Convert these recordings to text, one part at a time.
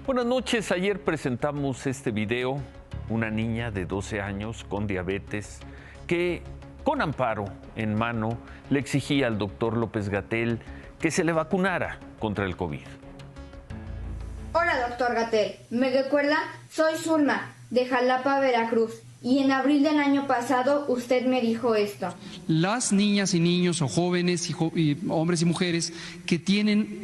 Buenas noches, ayer presentamos este video, una niña de 12 años con diabetes que con amparo en mano le exigía al doctor López-Gatell que se le vacunara contra el COVID. Hola, doctor Gatell. ¿Me recuerda? Soy Zulma, de Jalapa, Veracruz. Y en abril del año pasado usted me dijo esto. Las niñas y niños o jóvenes y hombres y mujeres que tienen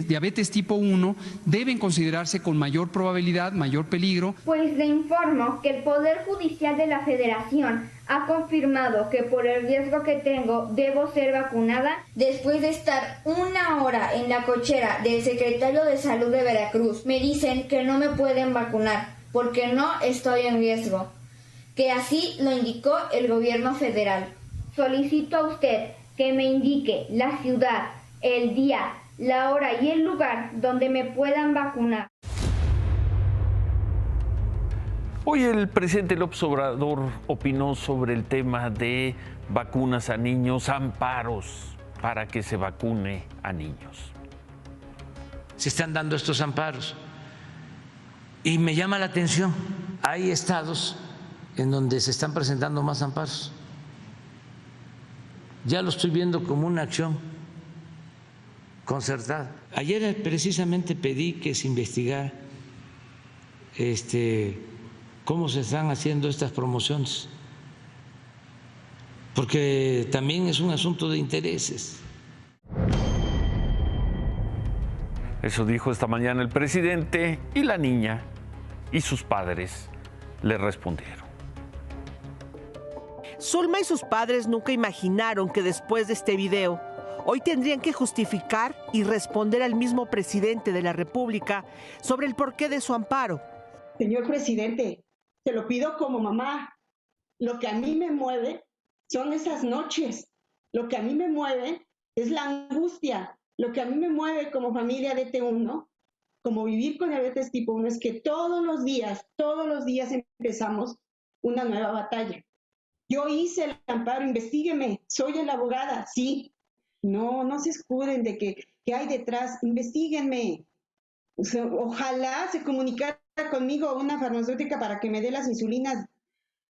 diabetes tipo 1 deben considerarse con mayor probabilidad, mayor peligro. Pues le informo que el Poder Judicial de la Federación ha confirmado que por el riesgo que tengo debo ser vacunada después de estar 1 hora en la cochera del secretario de Salud de Veracruz. Me dicen que no me pueden vacunar porque no estoy en riesgo, que así lo indicó el gobierno federal. Solicito a usted que me indique la ciudad, el día, la hora y el lugar donde me puedan vacunar. Hoy el presidente López Obrador opinó sobre el tema de vacunas a niños, amparos para que se vacune a niños. Se están dando estos amparos y me llama la atención, hay estados en donde se están presentando más amparos. Ya lo estoy viendo como una acción concertada. Ayer precisamente pedí que se investigara cómo se están haciendo estas promociones, porque también es un asunto de intereses. Eso dijo esta mañana el presidente, y la niña y sus padres le respondieron. Zulma y sus padres nunca imaginaron que después de este video, hoy tendrían que justificar y responder al mismo presidente de la República sobre el porqué de su amparo. Señor presidente, te lo pido como mamá. Lo que a mí me mueve son esas noches. Lo que a mí me mueve es la angustia. Lo que a mí me mueve como familia de T1, como vivir con diabetes tipo 1, es que todos los días empezamos una nueva batalla. Yo hice el amparo, investígueme, soy la abogada, sí. No se escuden de qué hay detrás, investíguenme. O sea, ojalá se comunicara conmigo una farmacéutica para que me dé las insulinas,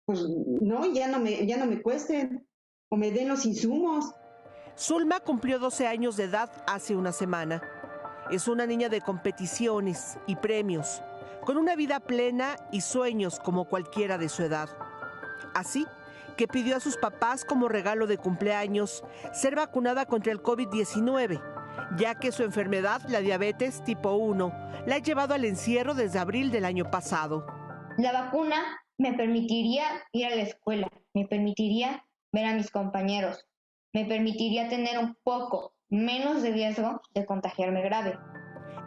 pues no, ya no me cuesten, o me den los insumos. Zulma cumplió 12 años de edad hace una semana. Es una niña de competiciones y premios, con una vida plena y sueños como cualquiera de su edad. Así que pidió a sus papás como regalo de cumpleaños ser vacunada contra el COVID-19, ya que su enfermedad, la diabetes tipo 1, la ha llevado al encierro desde abril del año pasado. La vacuna me permitiría ir a la escuela, me permitiría ver a mis compañeros, me permitiría tener un poco menos de riesgo de contagiarme grave.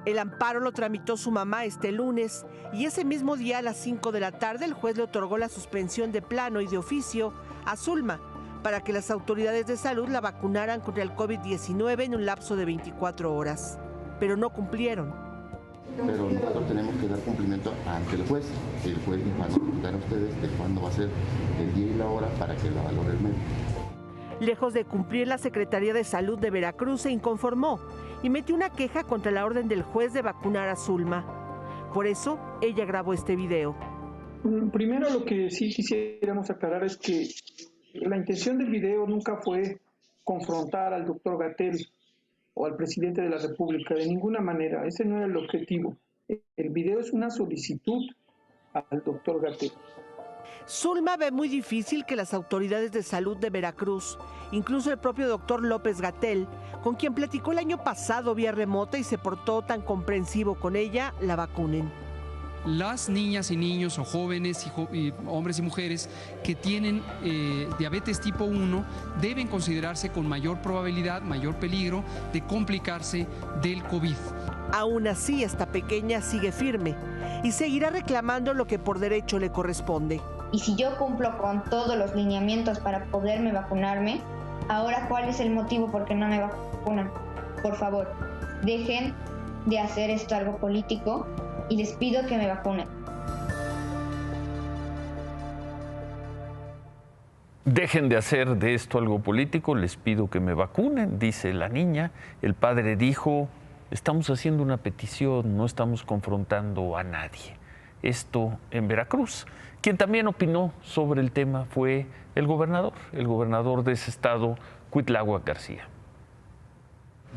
El amparo lo tramitó su mamá este lunes y ese mismo día a las 5 de la tarde el juez le otorgó la suspensión de plano y de oficio a Zulma para que las autoridades de salud la vacunaran contra el COVID-19 en un lapso de 24 horas. Pero no cumplieron. Pero nosotros tenemos que dar cumplimiento ante el juez. El juez les va a notificar a ustedes de cuándo va a ser el día y la hora para que la valore el médico. Lejos de cumplir, la Secretaría de Salud de Veracruz se inconformó y metió una queja contra la orden del juez de vacunar a Zulma. Por eso, ella grabó este video. Primero, lo que sí quisiéramos aclarar es que la intención del video nunca fue confrontar al doctor Gatell o al presidente de la República, de ninguna manera. Ese no era el objetivo. El video es una solicitud al doctor Gatell. Zulma ve muy difícil que las autoridades de salud de Veracruz, incluso el propio doctor López-Gatell, con quien platicó el año pasado vía remota y se portó tan comprensivo con ella, la vacunen. Las niñas y niños o jóvenes y hombres y mujeres que tienen diabetes tipo 1 deben considerarse con mayor probabilidad, mayor peligro de complicarse del COVID. Aún así, esta pequeña sigue firme y seguirá reclamando lo que por derecho le corresponde. Y si yo cumplo con todos los lineamientos para poderme vacunarme, ahora ¿cuál es el motivo por qué no me vacunan? Por favor, dejen de hacer esto algo político y les pido que me vacunen. Dejen de hacer de esto algo político, les pido que me vacunen, dice la niña. El padre dijo, estamos haciendo una petición, no estamos confrontando a nadie. Esto en Veracruz. Quien también opinó sobre el tema fue el gobernador de ese estado, Cuitláhuac García.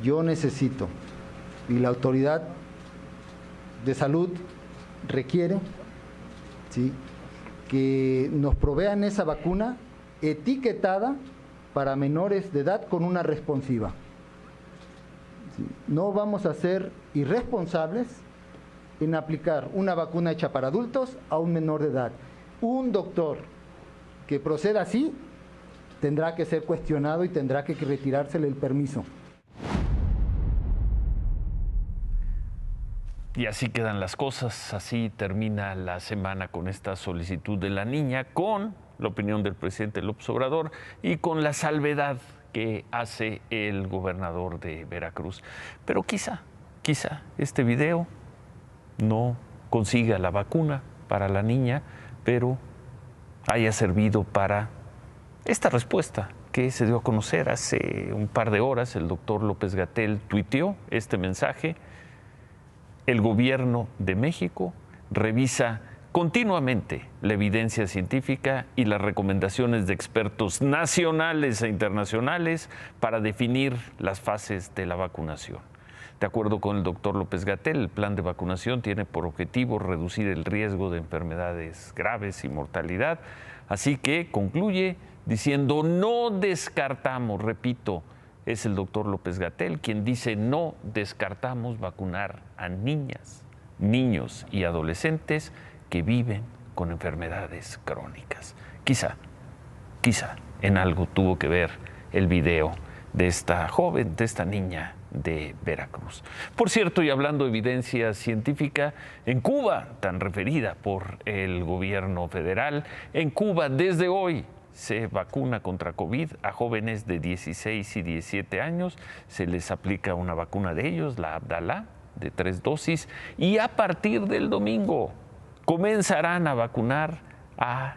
Yo necesito, y la autoridad de salud requiere, ¿sí?, que nos provean esa vacuna etiquetada para menores de edad con una responsiva. ¿Sí? No vamos a ser irresponsables en aplicar una vacuna hecha para adultos a un menor de edad. Un doctor que proceda así tendrá que ser cuestionado y tendrá que retirársele el permiso. Y así quedan las cosas, así termina la semana con esta solicitud de la niña, con la opinión del presidente López Obrador y con la salvedad que hace el gobernador de Veracruz. Pero quizá este video no consiga la vacuna para la niña, pero haya servido para esta respuesta que se dio a conocer hace un par de horas. El doctor López-Gatell tuiteó este mensaje: el gobierno de México revisa continuamente la evidencia científica y las recomendaciones de expertos nacionales e internacionales para definir las fases de la vacunación. De acuerdo con el doctor López-Gatell, el plan de vacunación tiene por objetivo reducir el riesgo de enfermedades graves y mortalidad, así que concluye diciendo: no descartamos, repito, es el doctor López-Gatell quien dice, no descartamos vacunar a niñas, niños y adolescentes que viven con enfermedades crónicas. Quizá en algo tuvo que ver el video de esta joven, de esta niña de Veracruz. Por cierto, y hablando de evidencia científica, en Cuba, tan referida por el gobierno federal, en Cuba desde hoy se vacuna contra COVID a jóvenes de 16 y 17 años, se les aplica una vacuna de ellos, la Abdalá, de 3 dosis, y a partir del domingo comenzarán a vacunar a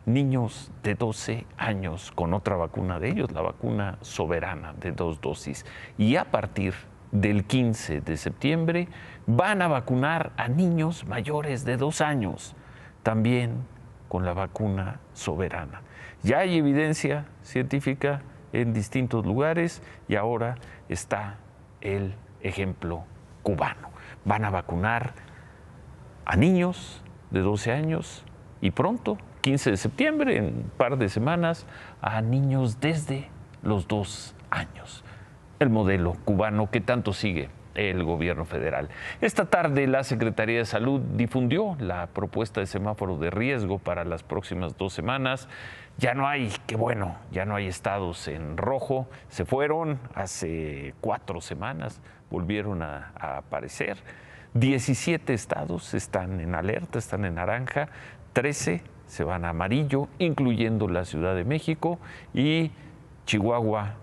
niños de 12 años con otra vacuna de ellos, la vacuna Soberana de 2 dosis. Y a partir del 15 de septiembre van a vacunar a niños mayores de 2 años, también con la vacuna Soberana. Ya hay evidencia científica en distintos lugares y ahora está el ejemplo cubano. Van a vacunar a niños de 12 años y pronto, 15 de septiembre, en un par de semanas, a niños desde los 2 años. El modelo cubano que tanto sigue el gobierno federal. Esta tarde la Secretaría de Salud difundió la propuesta de semáforo de riesgo para las próximas 2 semanas. Ya no hay, qué bueno, ya no hay estados en rojo. Se fueron hace 4 semanas, volvieron a aparecer. 17 estados están en alerta, están en naranja, 13 se van a amarillo, incluyendo la Ciudad de México, y Chihuahua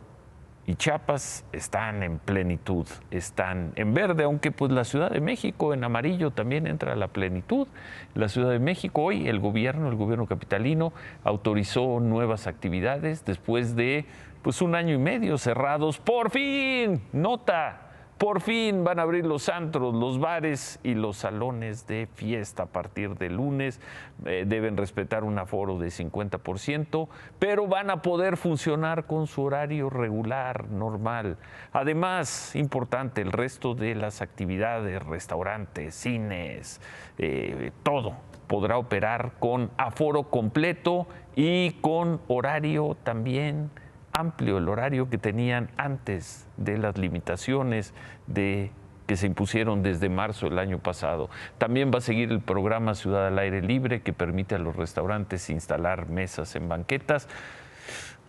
y Chiapas están en plenitud, están en verde, aunque pues la Ciudad de México en amarillo también entra a la plenitud. La Ciudad de México, hoy el gobierno capitalino autorizó nuevas actividades después de pues 1 año y medio cerrados. Por fin, nota, por fin van a abrir los antros, los bares y los salones de fiesta a partir de lunes. Deben respetar un aforo de 50%, pero van a poder funcionar con su horario regular, normal. Además, importante, el resto de las actividades, restaurantes, cines, todo podrá operar con aforo completo y con horario también amplio, el horario que tenían antes de las limitaciones que se impusieron desde marzo del año pasado. También va a seguir el programa Ciudad al Aire Libre, que permite a los restaurantes instalar mesas en banquetas.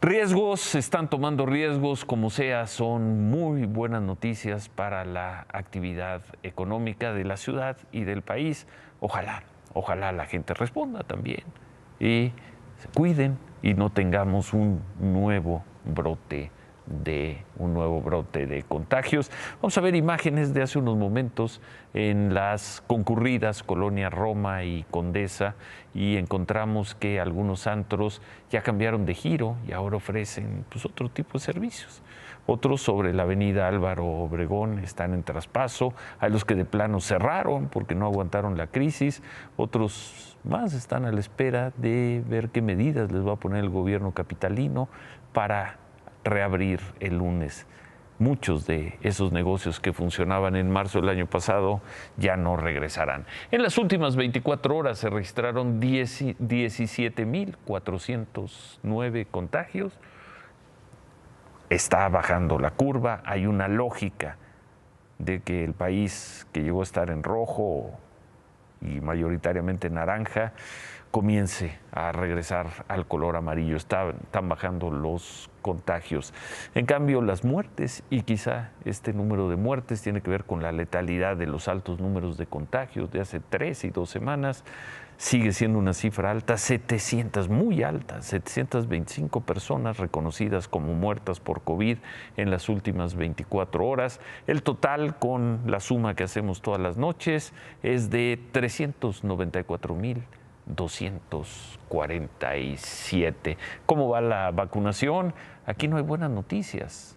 Riesgos, se están tomando riesgos, como sea, son muy buenas noticias para la actividad económica de la ciudad y del país. Ojalá la gente responda también y se cuiden y no tengamos un nuevo brote de un nuevo brote de contagios. Vamos a ver imágenes de hace unos momentos en las concurridas colonias Roma y Condesa, y encontramos que algunos antros ya cambiaron de giro y ahora ofrecen pues, otro tipo de servicios. Otros sobre la avenida Álvaro Obregón están en traspaso, hay los que de plano cerraron porque no aguantaron la crisis, otros más están a la espera de ver qué medidas les va a poner el gobierno capitalino para reabrir el lunes. Muchos de esos negocios que funcionaban en marzo del año pasado ya no regresarán. En las últimas 24 horas se registraron 17,409 contagios. Está bajando la curva, hay una lógica de que el país que llegó a estar en rojo y mayoritariamente naranja comience a regresar al color amarillo. Están bajando los contagios. En cambio, las muertes, y quizá este número de muertes tiene que ver con la letalidad de los altos números de contagios de hace 3 y 2 semanas, sigue siendo una cifra alta, 700, muy alta, 725 personas reconocidas como muertas por COVID en las últimas 24 horas. El total, con la suma que hacemos todas las noches, es de 394,247. ¿Cómo va la vacunación? Aquí no hay buenas noticias.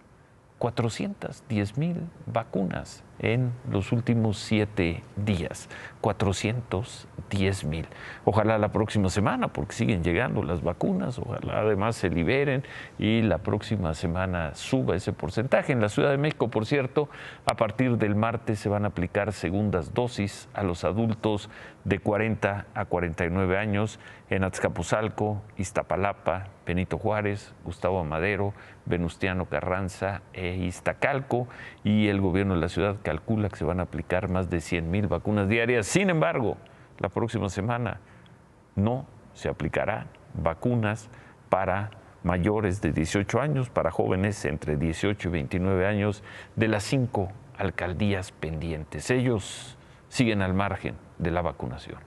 410,000 vacunas en los últimos 7 días. 410,000. Ojalá la próxima semana, porque siguen llegando las vacunas, ojalá además se liberen y la próxima semana suba ese porcentaje. En la Ciudad de México, por cierto, a partir del martes se van a aplicar segundas dosis a los adultos de 40 a 49 años en Azcapotzalco, Iztapalapa, Benito Juárez, Gustavo Amadero, Venustiano Carranza e Iztacalco, y el gobierno de la ciudad calcula que se van a aplicar más de 100,000 vacunas diarias. Sin embargo, la próxima semana no se aplicarán vacunas para mayores de 18 años, para jóvenes entre 18 y 29 años de las 5 alcaldías pendientes. Ellos siguen al margen de la vacunación.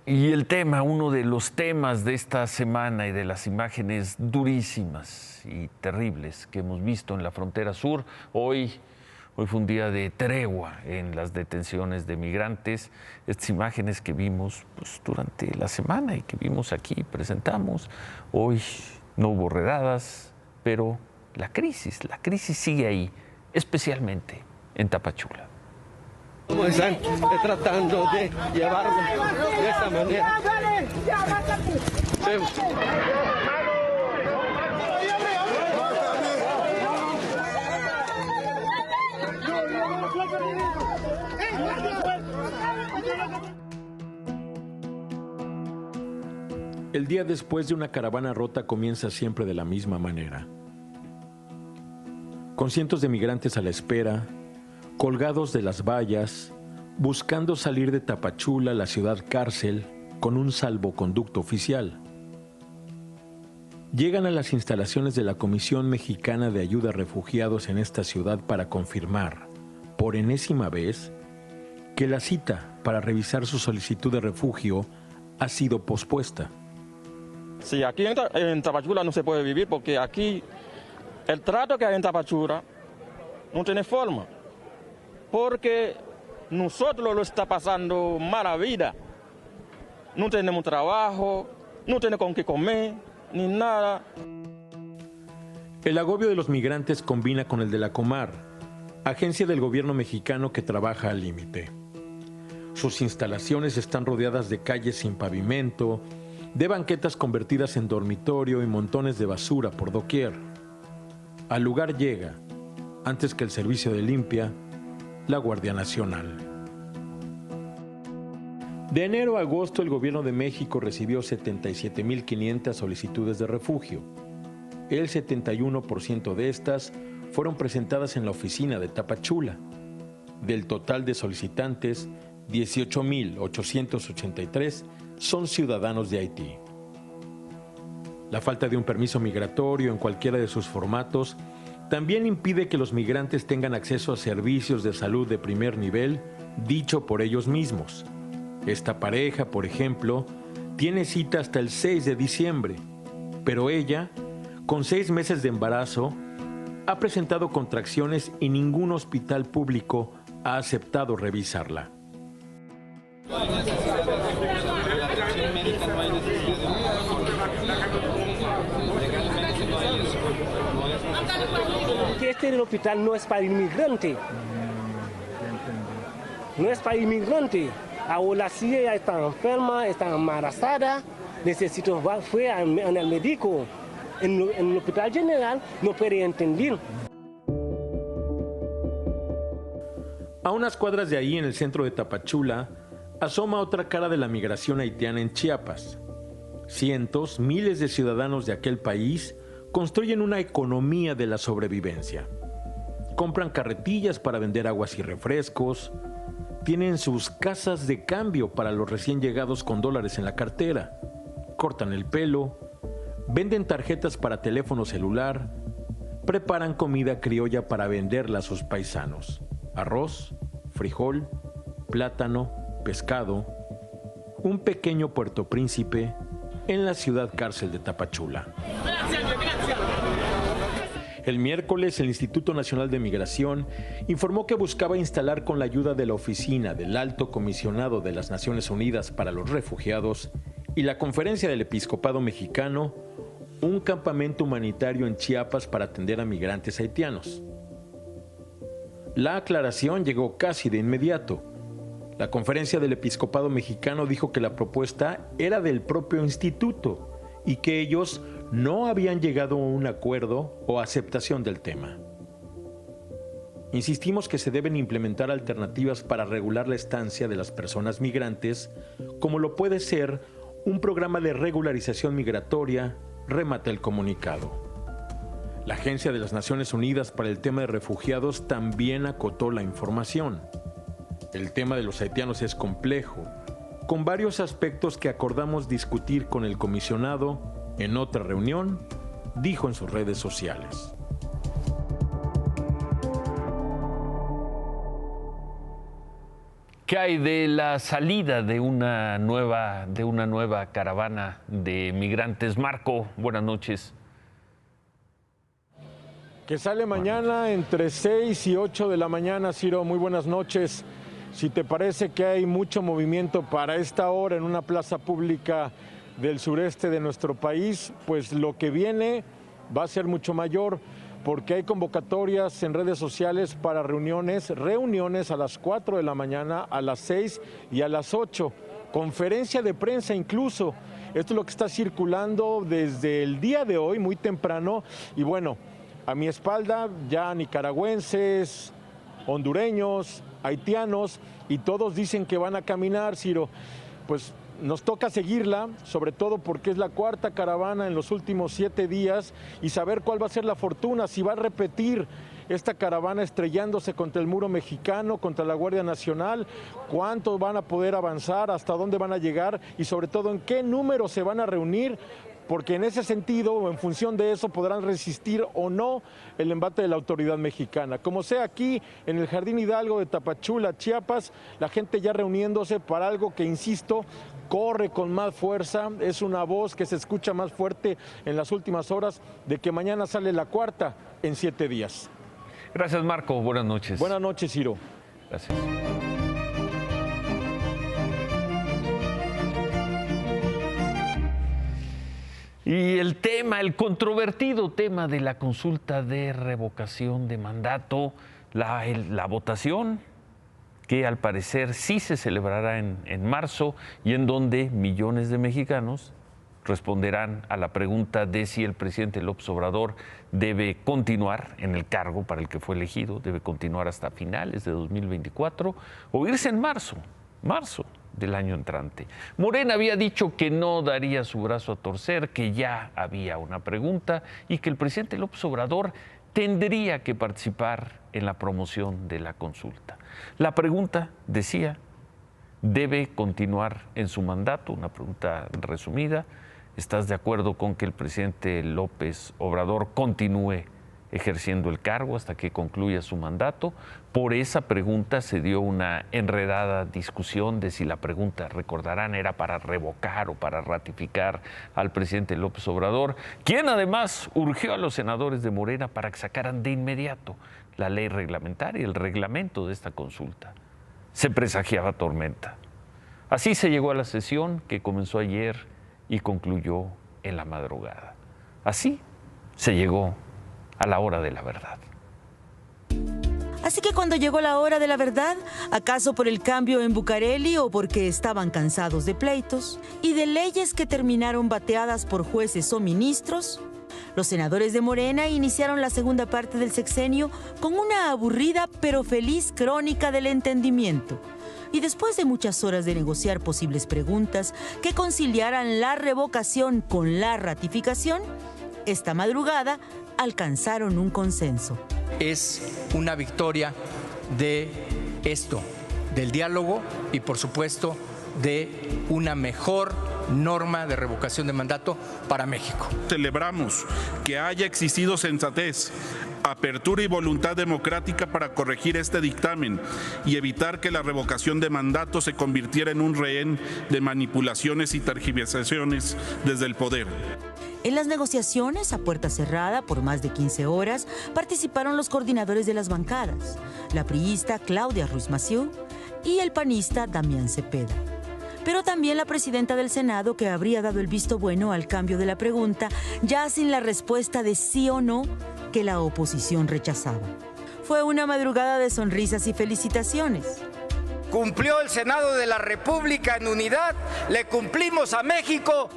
Y el tema, uno de los temas de esta semana y de las imágenes durísimas y terribles que hemos visto en la frontera sur, hoy fue un día de tregua en las detenciones de migrantes. Estas imágenes que vimos pues, durante la semana y que vimos aquí, presentamos, hoy no hubo redadas, pero la crisis sigue ahí, especialmente en Tapachula. Como están tratando de llevarlo de esta manera. El día después de una caravana rota comienza siempre de la misma manera. Con cientos de migrantes a la espera, colgados de las vallas, buscando salir de Tapachula, la ciudad cárcel, con un salvoconducto oficial. Llegan a las instalaciones de la Comisión Mexicana de Ayuda a Refugiados en esta ciudad para confirmar, por enésima vez, que la cita para revisar su solicitud de refugio ha sido pospuesta. Sí, aquí en Tapachula no se puede vivir porque aquí el trato que hay en Tapachula no tiene forma. Porque nosotros lo está pasando mala vida. No tenemos trabajo, no tenemos con qué comer, ni nada. El agobio de los migrantes combina con el de la Comar, agencia del gobierno mexicano que trabaja al límite. Sus instalaciones están rodeadas de calles sin pavimento, de banquetas convertidas en dormitorio y montones de basura por doquier. Al lugar llega, antes que el servicio de limpia, la Guardia Nacional. De enero a agosto, el gobierno de México recibió 77,500 solicitudes de refugio. El 71% de estas fueron presentadas en la oficina de Tapachula. Del total de solicitantes, 18,883 son ciudadanos de Haití. La falta de un permiso migratorio en cualquiera de sus formatos también impide que los migrantes tengan acceso a servicios de salud de primer nivel, dicho por ellos mismos. Esta pareja, por ejemplo, tiene cita hasta el 6 de diciembre, pero ella, con 6 meses de embarazo, ha presentado contracciones y ningún hospital público ha aceptado revisarla. Este hospital no es para inmigrantes. No es para inmigrantes. Ahora sí ella está enferma, está embarazada, necesita fue en el médico. En el hospital general no puede entender. A unas cuadras de ahí, en el centro de Tapachula, asoma otra cara de la migración haitiana en Chiapas. Cientos, miles de ciudadanos de aquel país construyen una economía de la sobrevivencia. Compran carretillas para vender aguas y refrescos, tienen sus casas de cambio para los recién llegados con dólares en la cartera, cortan el pelo, venden tarjetas para teléfono celular, preparan comida criolla para venderla a sus paisanos. Arroz, frijol, plátano, pescado. Un pequeño Puerto Príncipe en la ciudad cárcel de Tapachula. El miércoles, el Instituto Nacional de Migración informó que buscaba instalar, con la ayuda de la Oficina del Alto Comisionado de las Naciones Unidas para los Refugiados y la Conferencia del Episcopado Mexicano, un campamento humanitario en Chiapas para atender a migrantes haitianos. La aclaración llegó casi de inmediato. La Conferencia del Episcopado Mexicano dijo que la propuesta era del propio instituto y que ellos no habían llegado a un acuerdo o aceptación del tema. Insistimos que se deben implementar alternativas para regular la estancia de las personas migrantes, como lo puede ser un programa de regularización migratoria, remata el comunicado. La Agencia de las Naciones Unidas para el tema de refugiados también acotó la información. El tema de los haitianos es complejo, con varios aspectos que acordamos discutir con el comisionado en otra reunión, dijo en sus redes sociales. ¿Qué hay de la salida de una nueva caravana de migrantes? Marco, buenas noches. Que sale mañana entre 6 y 8 de la mañana, Ciro. Muy buenas noches. Si te parece que hay mucho movimiento para esta hora en una plaza pública del sureste de nuestro país, pues lo que viene va a ser mucho mayor, porque hay convocatorias en redes sociales para reuniones a las 4 de la mañana, a las 6 y a las 8. Conferencia de prensa incluso. Esto es lo que está circulando desde el día de hoy, muy temprano. Y bueno, a mi espalda ya nicaragüenses, hondureños, haitianos, y todos dicen que van a caminar, Ciro. Pues nos toca seguirla, sobre todo porque es la cuarta caravana en los últimos 7 días, y saber cuál va a ser la fortuna, si va a repetir esta caravana estrellándose contra el muro mexicano, contra la Guardia Nacional, cuánto van a poder avanzar, hasta dónde van a llegar y sobre todo en qué número se van a reunir, porque en ese sentido o en función de eso podrán resistir o no el embate de la autoridad mexicana. Como sea, aquí en el Jardín Hidalgo de Tapachula, Chiapas, la gente ya reuniéndose para algo que, insisto, corre con más fuerza, es una voz que se escucha más fuerte en las últimas horas, de que mañana sale la cuarta en 7 días. Gracias, Marco. Buenas noches. Buenas noches, Ciro. Gracias. Y el controvertido tema de la consulta de revocación de mandato, la votación, que al parecer sí se celebrará en marzo, y en donde millones de mexicanos responderán a la pregunta de si el presidente López Obrador debe continuar en el cargo para el que fue elegido, debe continuar hasta finales de 2024 o irse en marzo del año entrante. Morena había dicho que no daría su brazo a torcer, que ya había una pregunta y que el presidente López Obrador tendría que participar en la promoción de la consulta. La pregunta decía, ¿debe continuar en su mandato? Una pregunta resumida. ¿Estás de acuerdo con que el presidente López Obrador continúe ejerciendo el cargo hasta que concluya su mandato. Por esa pregunta se dio una enredada discusión de si la pregunta, recordarán, era para revocar o para ratificar al presidente López Obrador, quien además urgió a los senadores de Morena para que sacaran de inmediato la ley reglamentaria, el reglamento de esta consulta. Se presagiaba tormenta. Así se llegó a la sesión que comenzó ayer y concluyó en la madrugada. Así se llegó a la hora de la verdad. Así que cuando llegó la hora de la verdad, ¿acaso por el cambio en Bucareli o porque estaban cansados de pleitos y de leyes que terminaron bateadas por jueces o ministros? Los senadores de Morena iniciaron la segunda parte del sexenio con una aburrida pero feliz crónica del entendimiento. Y después de muchas horas de negociar posibles preguntas que conciliaran la revocación con la ratificación, esta madrugada alcanzaron un consenso. Es una victoria de esto, del diálogo y por supuesto de una mejor norma de revocación de mandato para México. Celebramos que haya existido sensatez, apertura y voluntad democrática para corregir este dictamen y evitar que la revocación de mandato se convirtiera en un rehén de manipulaciones y tergiversaciones desde el poder. En las negociaciones, a puerta cerrada, por más de 15 horas, participaron los coordinadores de las bancadas, la priista Claudia Ruiz Massieu y el panista Damián Cepeda. Pero también la presidenta del Senado, que habría dado el visto bueno al cambio de la pregunta, ya sin la respuesta de sí o no que la oposición rechazaba. Fue una madrugada de sonrisas y felicitaciones. Cumplió el Senado de la República en unidad, le cumplimos a México.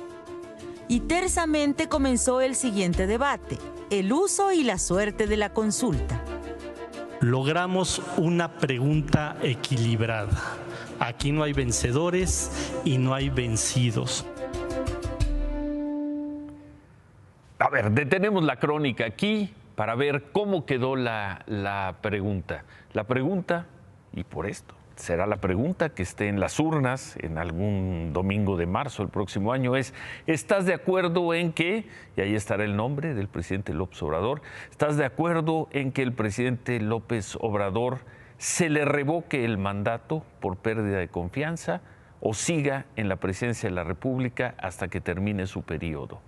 Y tersamente comenzó el siguiente debate, el uso y la suerte de la consulta. Logramos una pregunta equilibrada. Aquí no hay vencedores y no hay vencidos. A ver, detenemos la crónica aquí para ver cómo quedó la pregunta. La pregunta, y por esto, será la pregunta que esté en las urnas en algún domingo de marzo del próximo año, es: ¿estás de acuerdo en que, y ahí estará el nombre del presidente López Obrador, ¿estás de acuerdo en que el presidente López Obrador se le revoque el mandato por pérdida de confianza o siga en la presidencia de la República hasta que termine su periodo?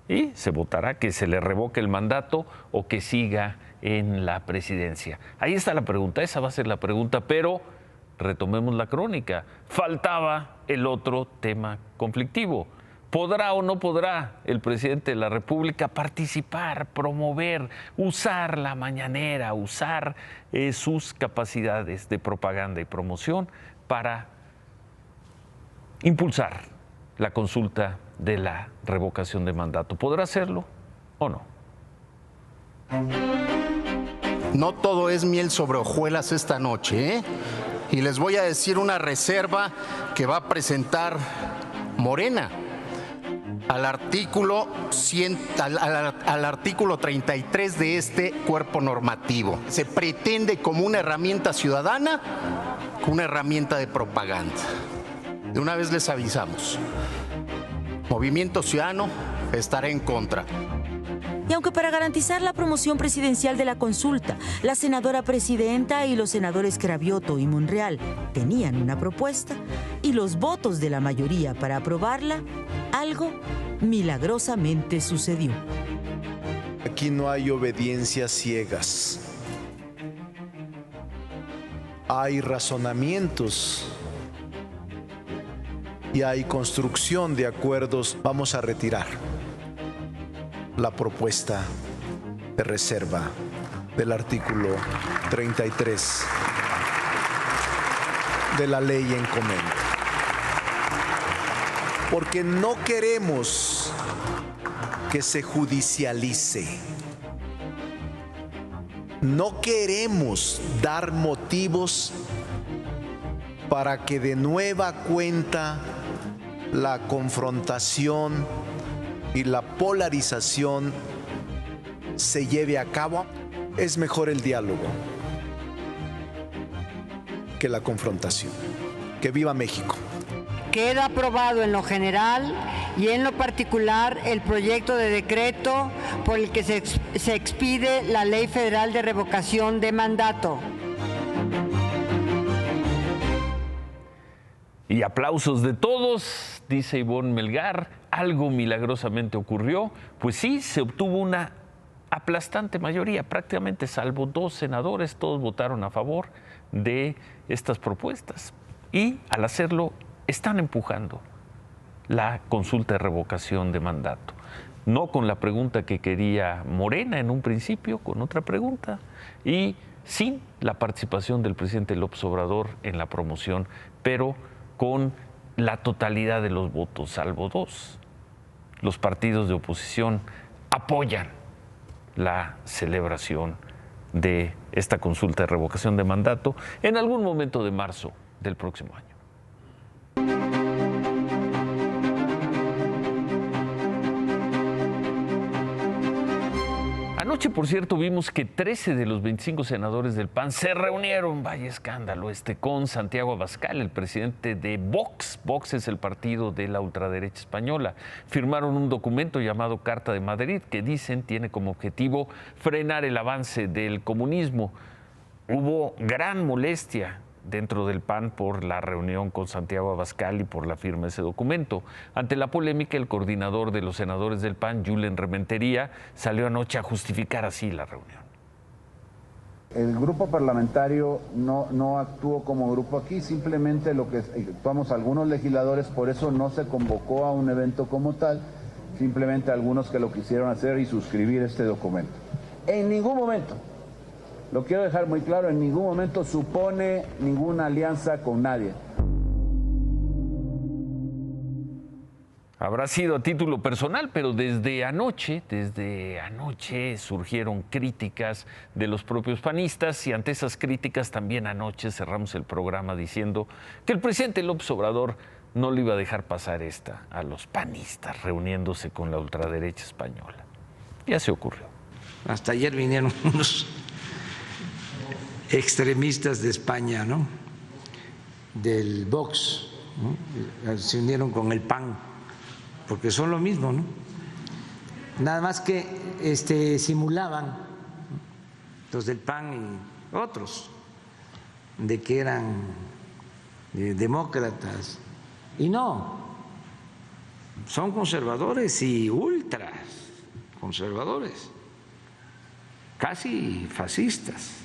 Y se votará que se le revoque el mandato o que siga en la presidencia. Ahí está la pregunta, esa va a ser la pregunta, pero retomemos la crónica. Faltaba el otro tema conflictivo. ¿Podrá o no podrá el presidente de la República participar, promover, usar la mañanera, usar sus capacidades de propaganda y promoción para impulsar la consulta de la revocación de mandato? ¿Podrá hacerlo o no? No todo es miel sobre hojuelas esta noche, ¿eh? Y les voy a decir una reserva que va a presentar Morena al artículo 33 de este cuerpo normativo. Se pretende como una herramienta ciudadana, una herramienta de propaganda. De una vez les avisamos, Movimiento Ciudadano estará en contra. Y aunque para garantizar la promoción presidencial de la consulta, la senadora presidenta y los senadores Cravioto y Monreal tenían una propuesta y los votos de la mayoría para aprobarla, algo milagrosamente sucedió. Aquí no hay obediencias ciegas. Hay razonamientos y hay construcción de acuerdos. Vamos a retirar la propuesta de reserva del artículo 33 de la ley en comento. Porque no queremos que se judicialice. No queremos dar motivos para que de nueva cuenta la confrontación y la polarización se lleve a cabo. Es mejor el diálogo que la confrontación. Que viva México. Queda aprobado en lo general y en lo particular el proyecto de decreto por el que se expide la Ley Federal de Revocación de Mandato. Y aplausos de todos, dice Ivonne Melgar. Algo milagrosamente ocurrió. Pues sí, se obtuvo una aplastante mayoría, prácticamente salvo 2 senadores, todos votaron a favor de estas propuestas. Y al hacerlo, están empujando la consulta de revocación de mandato. No con la pregunta que quería Morena en un principio, con otra pregunta. Y sin la participación del presidente López Obrador en la promoción, pero con la totalidad de los votos, salvo 2. Los partidos de oposición apoyan la celebración de esta consulta de revocación de mandato en algún momento de marzo del próximo año. Anoche, por cierto, vimos que 13 de los 25 senadores del PAN se reunieron, vaya escándalo con Santiago Abascal, el presidente de Vox. Vox es el partido de la ultraderecha española. Firmaron un documento llamado Carta de Madrid que dicen tiene como objetivo frenar el avance del comunismo. Hubo gran molestia dentro del PAN por la reunión con Santiago Abascal y por la firma de ese documento. Ante la polémica, el coordinador de los senadores del PAN, Julen Rementería, salió anoche a justificar así la reunión. El grupo parlamentario no actuó como grupo aquí, simplemente lo que actuamos algunos legisladores, por eso no se convocó a un evento como tal, simplemente algunos que lo quisieron hacer y suscribir este documento. En ningún momento, lo quiero dejar muy claro, en ningún momento supone ninguna alianza con nadie. Habrá sido a título personal, pero desde anoche surgieron críticas de los propios panistas y ante esas críticas también anoche cerramos el programa diciendo que el presidente López Obrador no le iba a dejar pasar esta a los panistas reuniéndose con la ultraderecha española. Ya se ocurrió. Hasta ayer vinieron unos extremistas de España, ¿no? Del Vox, ¿no? Se unieron con el PAN, porque son lo mismo, ¿no? Nada más que simulaban los del PAN y otros de que eran demócratas y no, son conservadores y ultras conservadores, casi fascistas.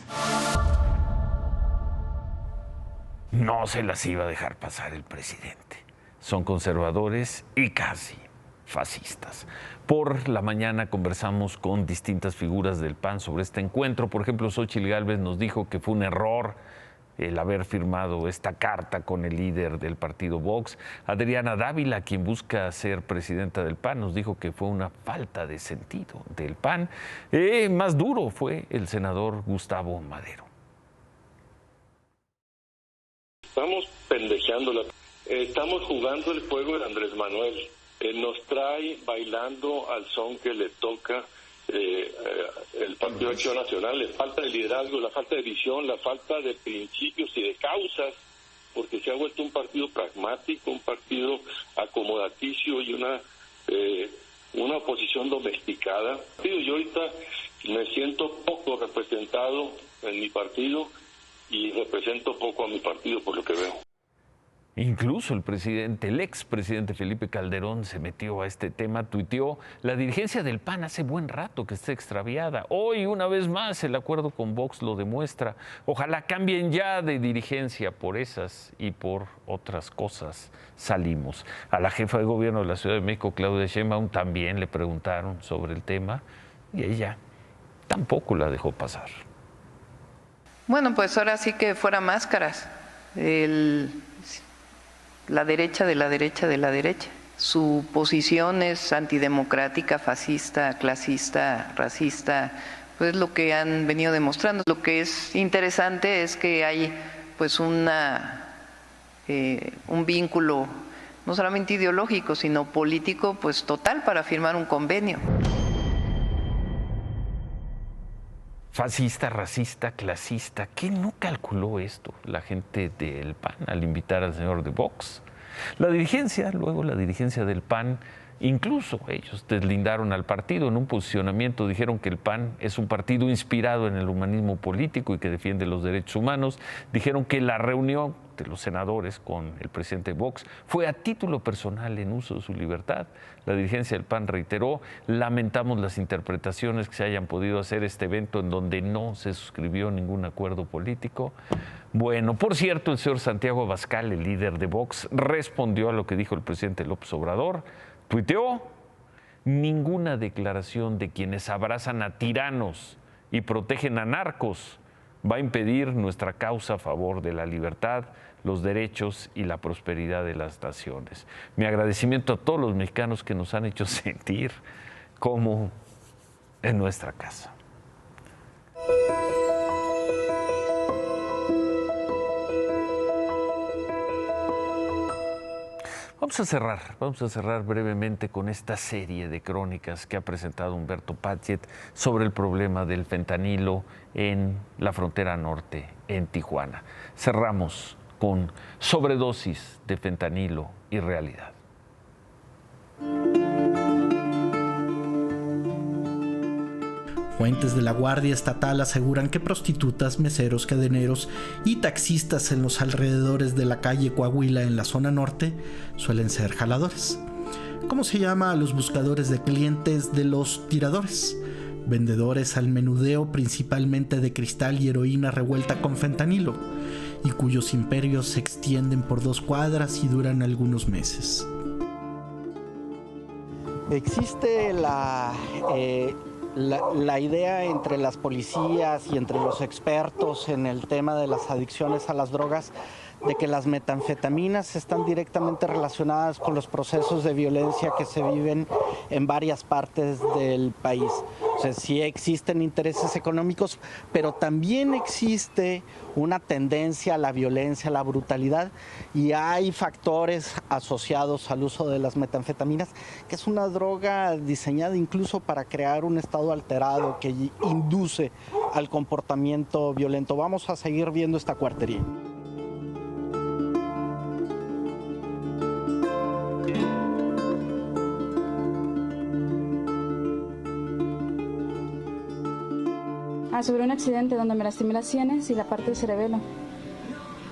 No se las iba a dejar pasar el presidente. Son conservadores y casi fascistas. Por la mañana conversamos con distintas figuras del PAN sobre este encuentro. Por ejemplo, Xóchitl Gálvez nos dijo que fue un error el haber firmado esta carta con el líder del partido Vox. Adriana Dávila, quien busca ser presidenta del PAN, nos dijo que fue una falta de sentido del PAN. Más duro fue el senador Gustavo Madero. Estamos pendejeándola. Estamos jugando el juego de Andrés Manuel. Nos trae bailando al son que le toca el Partido de Acción Nacional. Le falta de liderazgo, la falta de visión, la falta de principios y de causas, porque se ha vuelto un partido pragmático, un partido acomodaticio y una oposición domesticada. Yo ahorita me siento poco representado en mi partido y represento poco a mi partido por lo que veo. Incluso el expresidente Felipe Calderón se metió a este tema, tuiteó: la dirigencia del PAN hace buen rato que está extraviada. Hoy, una vez más, el acuerdo con Vox lo demuestra. Ojalá cambien ya de dirigencia, por esas y por otras cosas salimos. A la jefa de gobierno de la Ciudad de México, Claudia Sheinbaum, también le preguntaron sobre el tema y ella tampoco la dejó pasar. Bueno, pues ahora sí que fuera máscaras. La derecha de la derecha de la derecha. Su posición es antidemocrática, fascista, clasista, racista, pues lo que han venido demostrando. Lo que es interesante es que hay pues un vínculo no solamente ideológico, sino político, pues total para firmar un convenio. Fascista, racista, clasista. ¿Qué no calculó esto la gente del PAN al invitar al señor de Vox? La dirigencia del PAN, incluso ellos deslindaron al partido. En un posicionamiento dijeron que el PAN es un partido inspirado en el humanismo político y que defiende los derechos humanos. Dijeron que la reunión de los senadores con el presidente Vox fue a título personal en uso de su libertad. La dirigencia del PAN reiteró: lamentamos las interpretaciones que se hayan podido hacer este evento en donde no se suscribió ningún acuerdo político. Bueno, por cierto, el señor Santiago Abascal, el líder de Vox, respondió a lo que dijo el presidente López Obrador. Tuiteó: ninguna declaración de quienes abrazan a tiranos y protegen a narcos va a impedir nuestra causa a favor de la libertad, los derechos y la prosperidad de las naciones. Mi agradecimiento a todos los mexicanos que nos han hecho sentir como en nuestra casa. Vamos a cerrar brevemente con esta serie de crónicas que ha presentado Humberto Padgett sobre el problema del fentanilo en la frontera norte, en Tijuana. Cerramos con sobredosis de fentanilo y realidad. Fuentes de la Guardia Estatal aseguran que prostitutas, meseros, cadeneros y taxistas en los alrededores de la calle Coahuila en la zona norte suelen ser jaladores. ¿Cómo se llama a los buscadores de clientes de los tiradores? Vendedores al menudeo principalmente de cristal y heroína revuelta con fentanilo, y cuyos imperios se extienden por 2 cuadras y duran algunos meses. Existe la idea entre las policías y entre los expertos en el tema de las adicciones a las drogas de que las metanfetaminas están directamente relacionadas con los procesos de violencia que se viven en varias partes del país. O sea, sí existen intereses económicos, pero también existe una tendencia a la violencia, a la brutalidad, y hay factores asociados al uso de las metanfetaminas, que es una droga diseñada incluso para crear un estado alterado que induce al comportamiento violento. Vamos a seguir viendo esta cuartería. Sobre un accidente donde me lastimé las sienes y la parte del cerebelo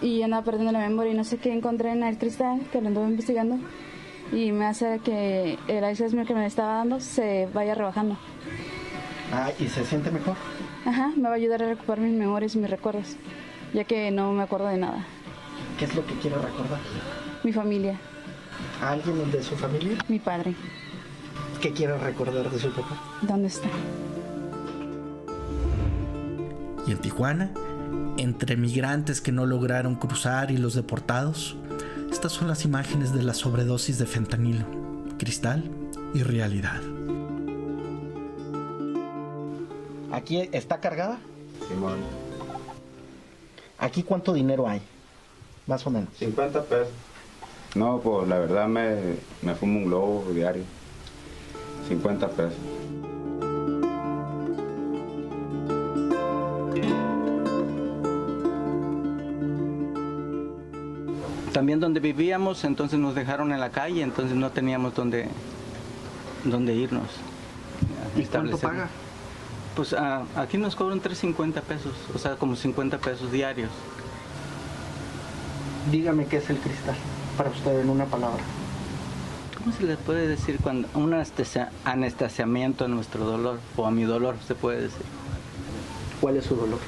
y andaba perdiendo la memoria y no sé qué encontré en el cristal, que lo anduve investigando, y me hace que el Alzheimer que me estaba dando se vaya rebajando. ¿Y se siente mejor? Ajá, me va a ayudar a recuperar mis memorias y mis recuerdos, ya que no me acuerdo de nada. ¿Qué es lo que quiere recordar? Mi familia. ¿Alguien de su familia? Mi padre. ¿Qué quiere recordar de su papá? ¿Dónde está? Y en Tijuana, entre migrantes que no lograron cruzar y los deportados, estas son las imágenes de la sobredosis de fentanilo, cristal y realidad. ¿Aquí está cargada? Simón. ¿Aquí cuánto dinero hay? Más o menos. 50 pesos. No, pues la verdad me fumo un globo diario. 50 pesos. También donde vivíamos, entonces nos dejaron en la calle, entonces no teníamos dónde irnos. ¿Y cuánto paga? Pues aquí nos cobran 3.50 pesos, o sea, como 50 pesos diarios. Dígame qué es el cristal, para usted en una palabra. ¿Cómo se le puede decir cuando un anestesiamiento a nuestro dolor, o a mi dolor, se puede decir? ¿Cuál es su dolor?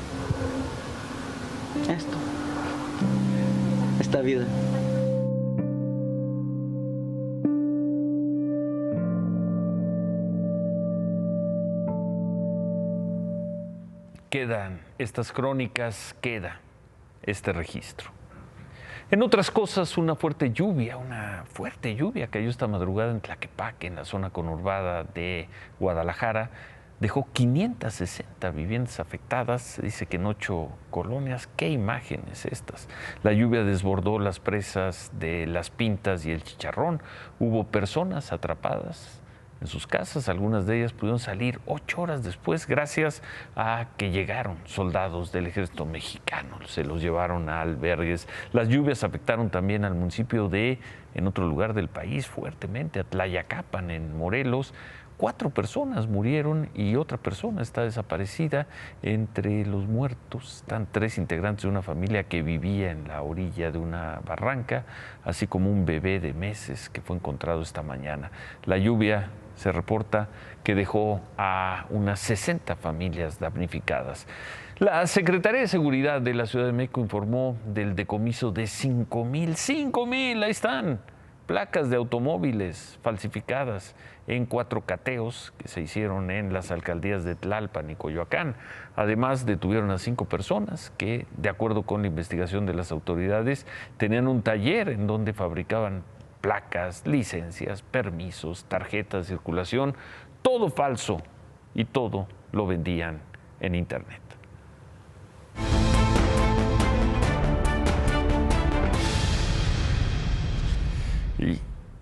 Esto. Esta vida. Quedan estas crónicas, queda este registro. En otras cosas, una fuerte lluvia cayó esta madrugada en Tlaquepaque, en la zona conurbada de Guadalajara. Dejó 560 viviendas afectadas, se dice que en 8 colonias. ¿Qué imágenes estas? La lluvia desbordó las presas de Las Pintas y el Chicharrón. Hubo personas atrapadas en sus casas. Algunas de ellas pudieron salir 8 horas después gracias a que llegaron soldados del ejército mexicano. Se los llevaron a albergues. Las lluvias afectaron también al municipio en otro lugar del país fuertemente, a Tlayacapan, en Morelos. 4 personas murieron y otra persona está desaparecida. Entre los muertos están 3 integrantes de una familia que vivía en la orilla de una barranca, así como un bebé de meses que fue encontrado esta mañana. La lluvia se reporta que dejó a unas 60 familias damnificadas. La Secretaría de Seguridad de la Ciudad de México informó del decomiso de 5,000, ahí están, placas de automóviles falsificadas en 4 cateos que se hicieron en las alcaldías de Tlalpan y Coyoacán. Además, detuvieron a 5 personas que, de acuerdo con la investigación de las autoridades, tenían un taller en donde fabricaban placas, licencias, permisos, tarjetas de circulación, todo falso, y todo lo vendían en Internet.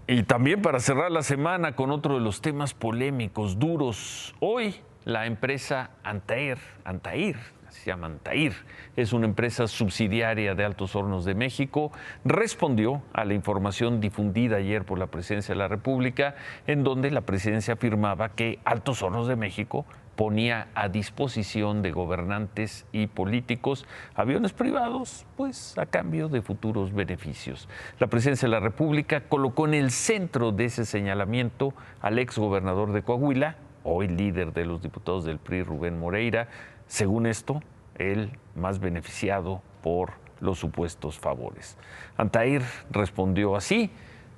Y también para cerrar la semana con otro de los temas polémicos, duros. Hoy la empresa Antair, se llama Antair, es una empresa subsidiaria de Altos Hornos de México, respondió a la información difundida ayer por la Presidencia de la República, en donde la Presidencia afirmaba que Altos Hornos de México ponía a disposición de gobernantes y políticos aviones privados, pues a cambio de futuros beneficios. La Presidencia de la República colocó en el centro de ese señalamiento al exgobernador de Coahuila, hoy líder de los diputados del PRI, Rubén Moreira, según esto, el más beneficiado por los supuestos favores. Antair respondió así.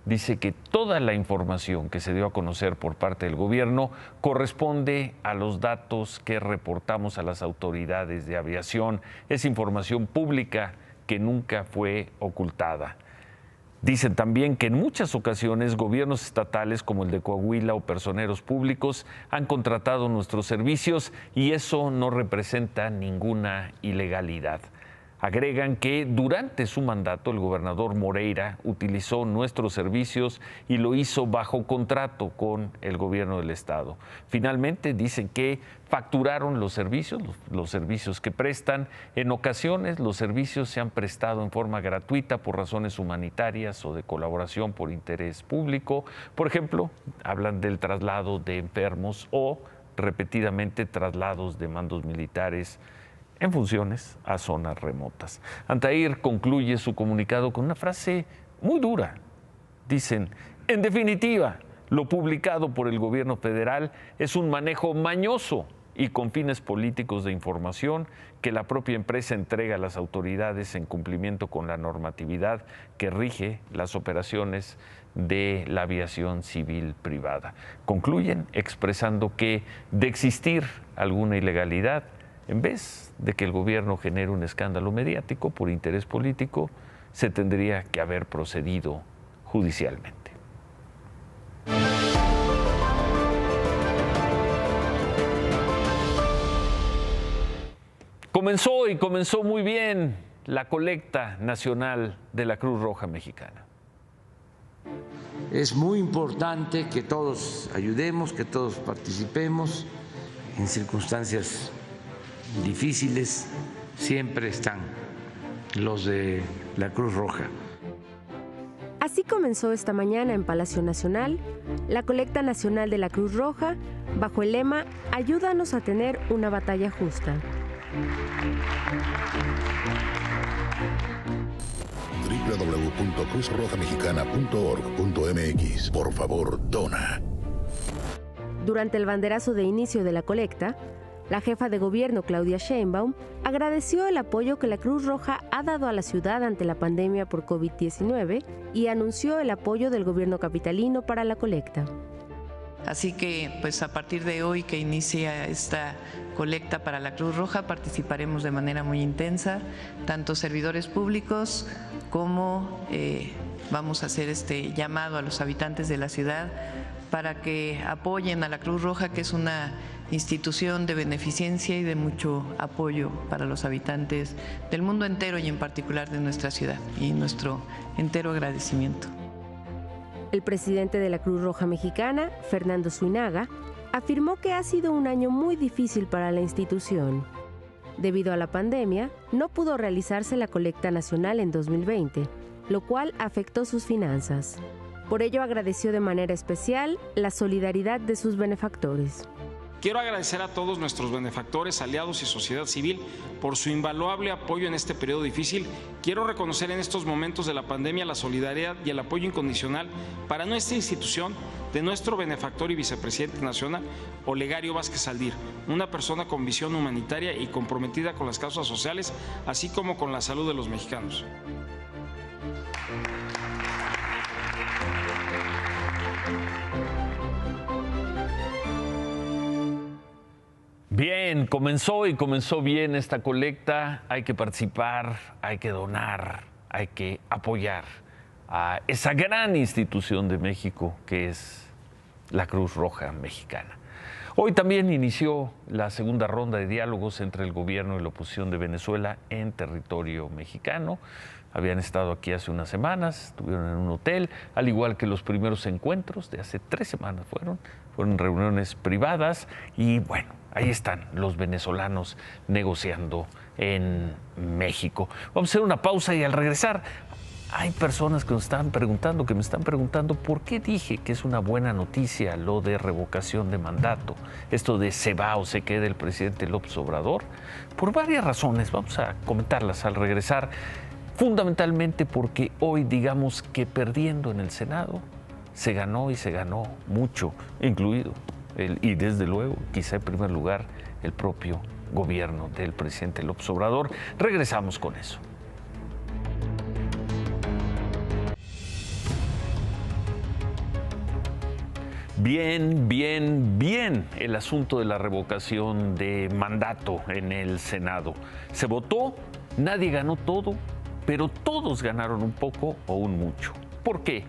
Dice que toda la información que se dio a conocer por parte del gobierno corresponde a los datos que reportamos a las autoridades de aviación. Es información pública que nunca fue ocultada. Dicen también que en muchas ocasiones gobiernos estatales como el de Coahuila o personeros públicos han contratado nuestros servicios y eso no representa ninguna ilegalidad. Agregan que durante su mandato el gobernador Moreira utilizó nuestros servicios y lo hizo bajo contrato con el gobierno del estado. Finalmente dicen que facturaron los servicios que prestan. En ocasiones los servicios se han prestado en forma gratuita por razones humanitarias o de colaboración por interés público. Por ejemplo, hablan del traslado de enfermos o repetidamente traslados de mandos militares en funciones a zonas remotas. Antair concluye su comunicado con una frase muy dura. Dicen, en definitiva, lo publicado por el gobierno federal es un manejo mañoso y con fines políticos de información que la propia empresa entrega a las autoridades en cumplimiento con la normatividad que rige las operaciones de la aviación civil privada. Concluyen expresando que de existir alguna ilegalidad, en vez de que el gobierno genere un escándalo mediático por interés político, se tendría que haber procedido judicialmente. Comenzó muy bien la colecta nacional de la Cruz Roja Mexicana. Es muy importante que todos ayudemos, que todos participemos en circunstancias difíciles, siempre están los de la Cruz Roja. Así comenzó esta mañana en Palacio Nacional la colecta nacional de la Cruz Roja bajo el lema Ayúdanos a tener una batalla justa. www.cruzrojamexicana.org.mx. Por favor, dona. Durante el banderazo de inicio de la colecta, la jefa de gobierno, Claudia Sheinbaum, agradeció el apoyo que la Cruz Roja ha dado a la ciudad ante la pandemia por COVID-19 y anunció el apoyo del gobierno capitalino para la colecta. Así que, pues a partir de hoy que inicia esta colecta para la Cruz Roja, participaremos de manera muy intensa, tanto servidores públicos como vamos a hacer este llamado a los habitantes de la ciudad para que apoyen a la Cruz Roja, que es una institución de beneficencia y de mucho apoyo para los habitantes del mundo entero y en particular de nuestra ciudad, y nuestro entero agradecimiento. El presidente de la Cruz Roja Mexicana, Fernando Suinaga, afirmó que ha sido un año muy difícil para la institución. Debido a la pandemia, no pudo realizarse la colecta nacional en 2020, lo cual afectó sus finanzas. Por ello agradeció de manera especial la solidaridad de sus benefactores. Quiero agradecer a todos nuestros benefactores, aliados y sociedad civil por su invaluable apoyo en este periodo difícil. Quiero reconocer en estos momentos de la pandemia la solidaridad y el apoyo incondicional para nuestra institución de nuestro benefactor y vicepresidente nacional, Olegario Vázquez Aldir, una persona con visión humanitaria y comprometida con las causas sociales, así como con la salud de los mexicanos. Bien, comenzó bien esta colecta. Hay que participar, hay que donar, hay que apoyar a esa gran institución de México que es la Cruz Roja Mexicana. Hoy también inició la segunda ronda de diálogos entre el gobierno y la oposición de Venezuela en territorio mexicano. Habían estado aquí hace unas semanas, estuvieron en un hotel, al igual que los primeros encuentros de hace 3 semanas fueron reuniones privadas y bueno, ahí están los venezolanos negociando en México. Vamos a hacer una pausa y al regresar hay personas que me están preguntando por qué dije que es una buena noticia lo de revocación de mandato, esto de se va o se queda el presidente López Obrador, por varias razones. Vamos a comentarlas al regresar, fundamentalmente porque hoy digamos que perdiendo en el Senado se ganó y se ganó mucho, incluido y desde luego, quizá en primer lugar, el propio gobierno del presidente López Obrador. Regresamos con eso. Bien el asunto de la revocación de mandato en el Senado. Se votó, nadie ganó todo, pero todos ganaron un poco o un mucho. ¿Por qué?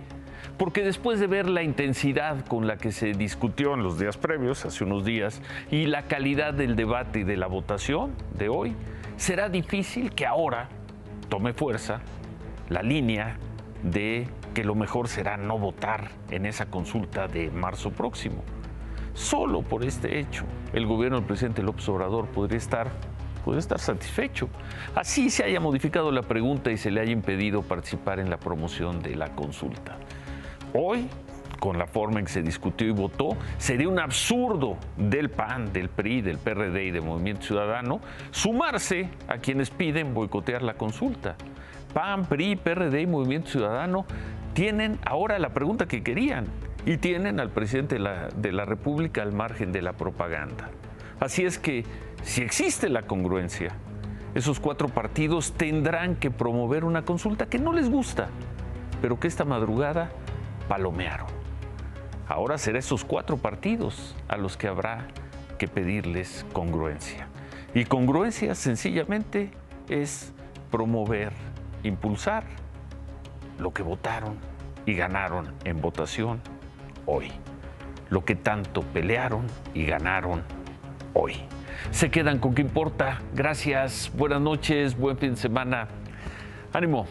Porque después de ver la intensidad con la que se discutió en los días previos, hace unos días, y la calidad del debate y de la votación de hoy, será difícil que ahora tome fuerza la línea de que lo mejor será no votar en esa consulta de marzo próximo. Solo por este hecho, el gobierno del presidente López Obrador podría estar satisfecho. Así se haya modificado la pregunta y se le haya impedido participar en la promoción de la consulta. Hoy, con la forma en que se discutió y votó, sería un absurdo del PAN, del PRI, del PRD y del Movimiento Ciudadano sumarse a quienes piden boicotear la consulta. PAN, PRI, PRD y Movimiento Ciudadano tienen ahora la pregunta que querían y tienen al presidente de la República al margen de la propaganda. Así es que, si existe la congruencia, esos 4 partidos tendrán que promover una consulta que no les gusta, pero que esta madrugada palomearon. Ahora será esos 4 partidos a los que habrá que pedirles congruencia. Y congruencia sencillamente es promover, impulsar lo que votaron y ganaron en votación hoy. Lo que tanto pelearon y ganaron hoy. Se quedan con ¿Qué importa? Gracias, buenas noches, buen fin de semana. Ánimo.